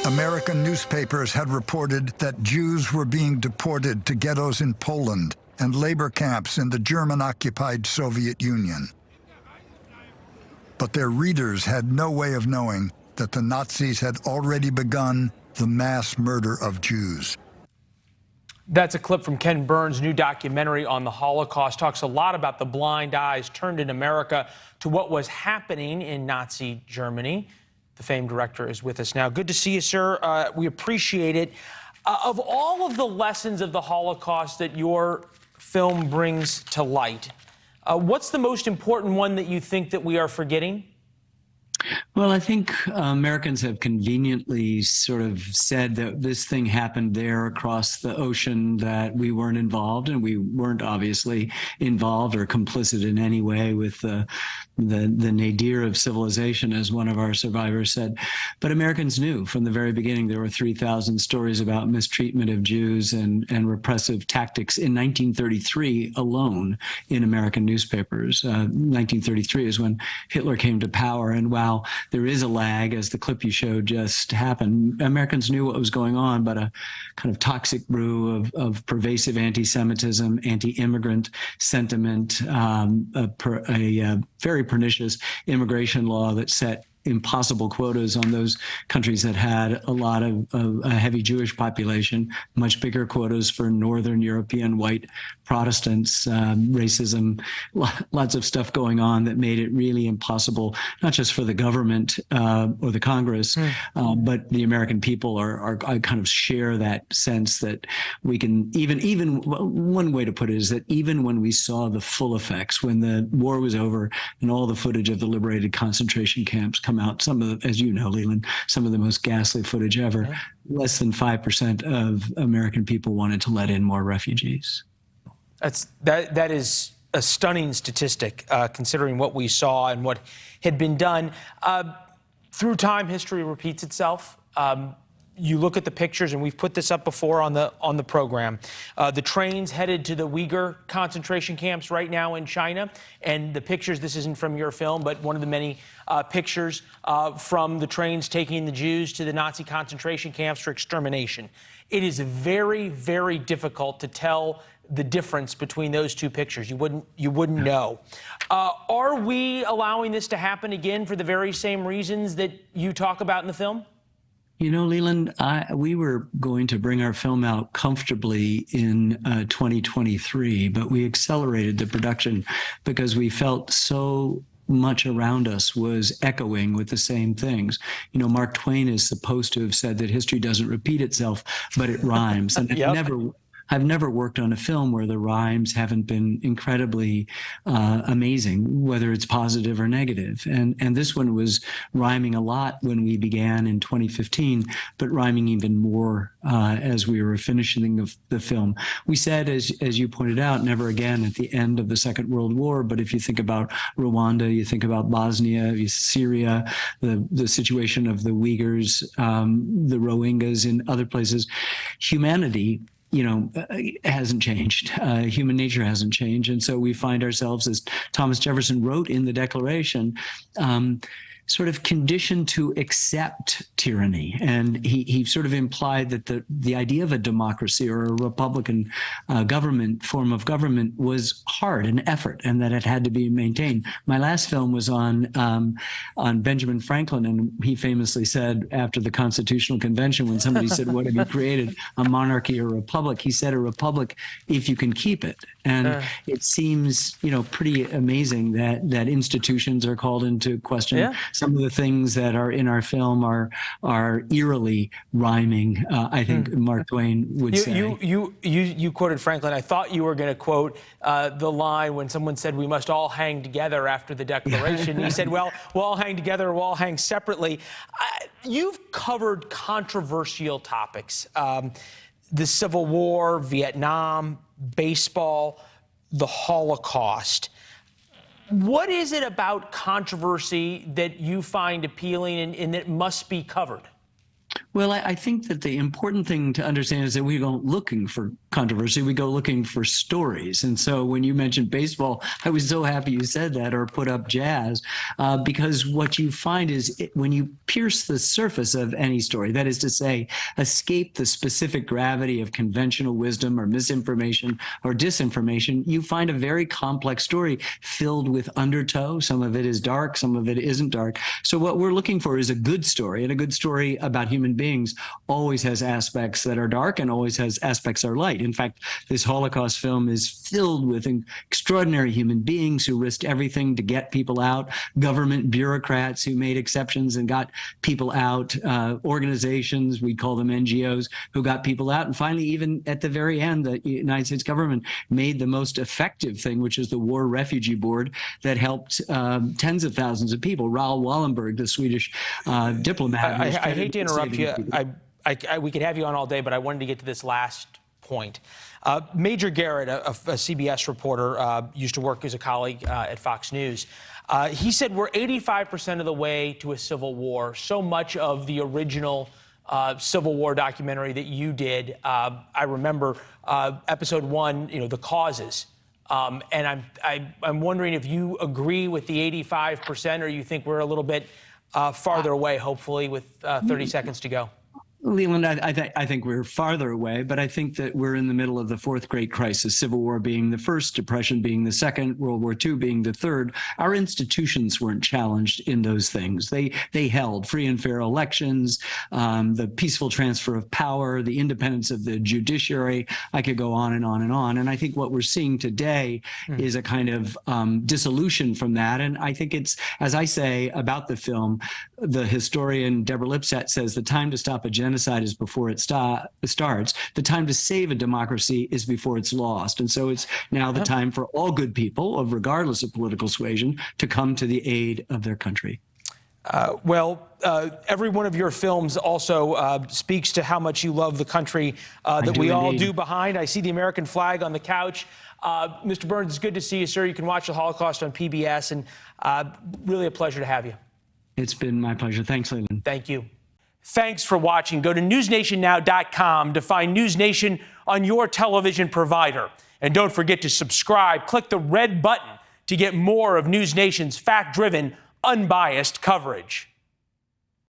American newspapers had reported that Jews were being deported to ghettos in Poland and labor camps in the German-occupied Soviet Union. But their readers had no way of knowing that the Nazis had already begun the mass murder of Jews. That's a clip from Ken Burns' new documentary on the Holocaust. Talks a lot about the blind eyes turned in America to what was happening in Nazi Germany. The famed director is with us now. Good to see you, sir. We appreciate it. Of all of the lessons of the Holocaust that your film brings to light, what's the most important one that you think that we are forgetting? Well, I think Americans have conveniently sort of said that this thing happened there across the ocean, that we weren't involved, and we weren't obviously involved or complicit in any way with the nadir of civilization, as one of our survivors said. But Americans knew from the very beginning there were 3,000 stories about mistreatment of Jews and repressive tactics in 1933 alone in American newspapers. 1933 is when Hitler came to power, and while there is a lag, as the clip you showed just happened, Americans knew what was going on, but a kind of toxic brew of pervasive anti-Semitism, anti-immigrant sentiment, a very pernicious immigration law that set impossible quotas on those countries that had a lot of a heavy Jewish population, much bigger quotas for Northern European white Protestants, racism, lots of stuff going on that made it really impossible, not just for the government or the Congress, but the American people are kind of share that sense that we can even one way to put it is that even when we saw the full effects, when the war was over and all the footage of the liberated concentration camps come out, some of the, as you know, Leland, some of the most ghastly footage ever, less than 5% of American people wanted to let in more refugees. That is a stunning statistic, considering what we saw and what had been done. Through time, history repeats itself. You look at the pictures, and we've put this up before on the program. The trains headed to the Uyghur concentration camps right now in China, and the pictures, this isn't from your film, but one of the many pictures from the trains taking the Jews to the Nazi concentration camps for extermination. It is very, very difficult to tell the difference between those two pictures. You wouldn't know. Are we allowing this to happen again for the very same reasons that you talk about in the film? You know, Leland, we were going to bring our film out comfortably in 2023, but we accelerated the production because we felt so much around us was echoing with the same things. You know, Mark Twain is supposed to have said that history doesn't repeat itself, but it rhymes. And I've never worked on a film where the rhymes haven't been incredibly amazing, whether it's positive or negative. And this one was rhyming a lot when we began in 2015, but rhyming even more as we were finishing the film. We said, as you pointed out, never again at the end of the Second World War. But if you think about Rwanda, you think about Bosnia, Syria, the situation of the Uyghurs, the Rohingyas in other places, humanity, you know, hasn't changed. Human nature hasn't changed. And so we find ourselves, as Thomas Jefferson wrote in the Declaration, sort of conditioned to accept tyranny. And he sort of implied that the idea of a democracy or a Republican form of government was hard, an effort, and that it had to be maintained. My last film was on Benjamin Franklin, and he famously said after the Constitutional Convention, when somebody said, what have you created, a monarchy or a republic? He said, a republic if you can keep it. And it seems, you know, pretty amazing that institutions are called into question. Yeah. Some of the things that are in our film are eerily rhyming, I think Mark Twain would say. You quoted Franklin. I thought you were going to quote the line when someone said, we must all hang together after the Declaration. He said, well, we'll all hang together, we'll all hang separately. You've covered controversial topics. The Civil War, Vietnam, baseball, the Holocaust. What is it about controversy that you find appealing and that must be covered? Well, I think that the important thing to understand is that we go looking for controversy. We go looking for stories. And so when you mentioned baseball, I was so happy you said that, or put up jazz, because what you find is when you pierce the surface of any story, that is to say, escape the specific gravity of conventional wisdom or misinformation or disinformation, you find a very complex story filled with undertow. Some of it is dark, some of it isn't dark. So what we're looking for is a good story, and a good story about human beings always has aspects that are dark and always has aspects that are light. In fact, this Holocaust film is filled with extraordinary human beings who risked everything to get people out, government bureaucrats who made exceptions and got people out, organizations, we call them NGOs, who got people out. And finally, even at the very end, the United States government made the most effective thing, which is the War Refugee Board that helped tens of thousands of people. Raoul Wallenberg, the Swedish diplomat. I hate to interrupt you. We could have you on all day, but I wanted to get to this last point. Major Garrett, a CBS reporter, used to work as a colleague at Fox News. He said we're 85% of the way to a civil war. So much of the original Civil War documentary that you did, I remember episode 1, the causes. And I'm wondering if you agree with the 85%, or you think we're a little bit farther away, hopefully, with 30 seconds to go. Leland, I think we're farther away, but I think that we're in the middle of the fourth great crisis, Civil War being the first, Depression being the second, World War II being the third. Our institutions weren't challenged in those things. They held free and fair elections, the peaceful transfer of power, the independence of the judiciary. I could go on and on and on. And I think what we're seeing today is a kind of dissolution from that. And I think it's, as I say about the film, the historian Deborah Lipset says the time to stop a genocide is before it starts. The time to save a democracy is before it's lost. And so it's now the time for all good people, regardless of political suasion, to come to the aid of their country. Every one of your films also speaks to how much you love the country that we all do behind. I see the American flag on the couch. Mr. Burns, it's good to see you, sir. You can watch the Holocaust on PBS, and really a pleasure to have you. It's been my pleasure. Thanks, Leland. Thank you. Thanks for watching. Go to newsnationnow.com to find NewsNation on your television provider. And don't forget to subscribe. Click the red button to get more of NewsNation's fact-driven, unbiased coverage.